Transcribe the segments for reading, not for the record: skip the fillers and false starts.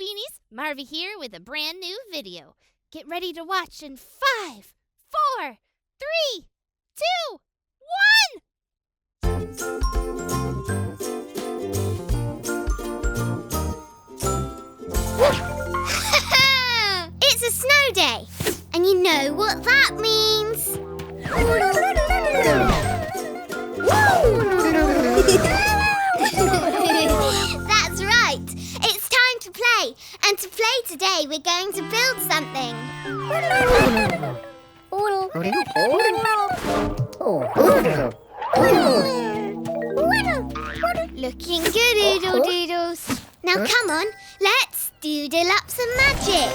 Beanies, Marvy here with a brand new video. Get ready to watch in 5, 4, 3, 2, 1. It's a snow day, and you know what that means. That's right. It's time to play. And to play today, we're going to build something. Looking good, Oodle Doodles. Now come on, let's doodle up some magic.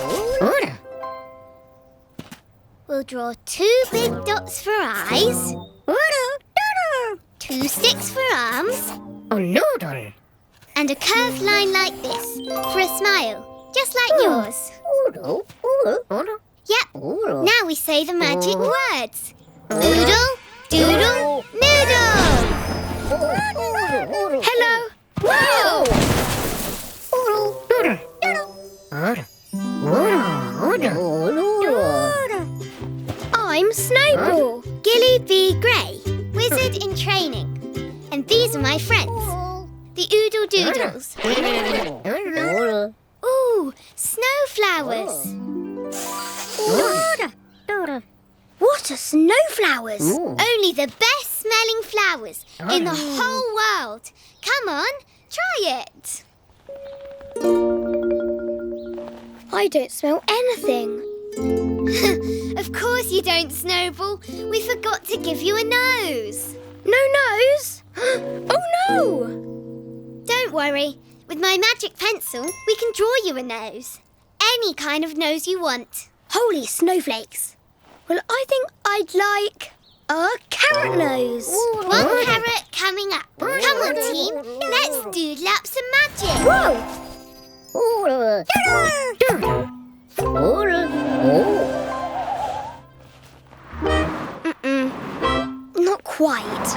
We'll draw 2 big dots for eyes, 2 sticks for arms, and a curved line like this for a smile, just like yours. Yep, now we say the magic words. Oodle, doodle, noodle. Hello. Whoa! I'm Snowball, Gilly B. Grey, wizard in training. And these are my friends, the Oodle Doodles. Ooh, snowflowers. What are snowflowers? Only the best smelling flowers in the whole world. Come on, try it. I don't smell anything. Of course you don't, Snowball. We forgot to give you a nose. No nose? Oh no! Don't worry. With my magic pencil, we can draw you a nose. Any kind of nose you want. Holy snowflakes. Well, I think I'd like a carrot nose. One carrot coming up. Come on, team. Let's doodle up some magic. Whoa! Not quite.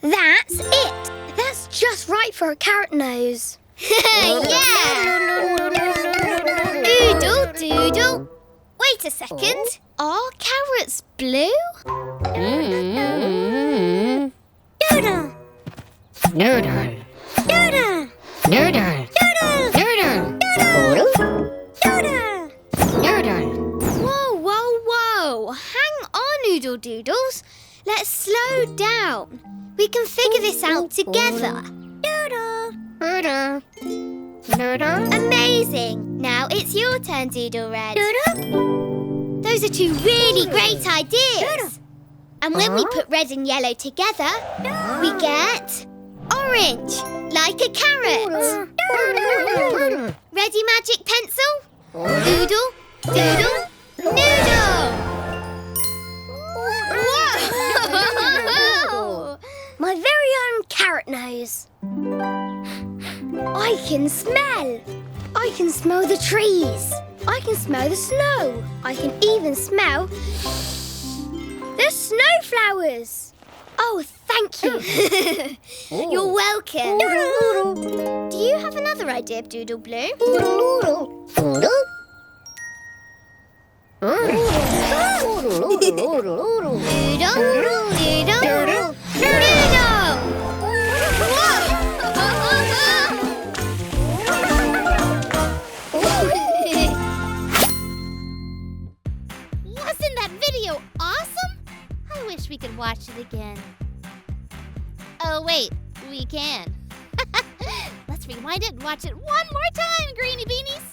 That's it. That's just right for a carrot nose. Yeah! Oodle doodle. Wait a second. Are carrots blue? Doodle. Noodle. Doodle. Noodle. Doodle. Noodle. Doodle. Noodle. Whoa. Hang on, Oodle Doodles. Let's slow down. We can figure this out together. Doodle. Amazing. Now it's your turn, Doodle Red. Those are 2 really great ideas. And when we put red and yellow together, we get orange, like a carrot. Ready, magic pencil? Doodle, doodle, noodle. Whoa! My very own carrot nose. I can smell. I can smell the trees. I can smell the snow. I can even smell the snowflowers. Oh, thank you. You're welcome. Do you have another idea, Doodle Blue? Doodle. Wasn't that video awesome? I wish we could watch it again. Oh, wait, we can. Let's rewind it and watch it one more time, Greenie Beanies.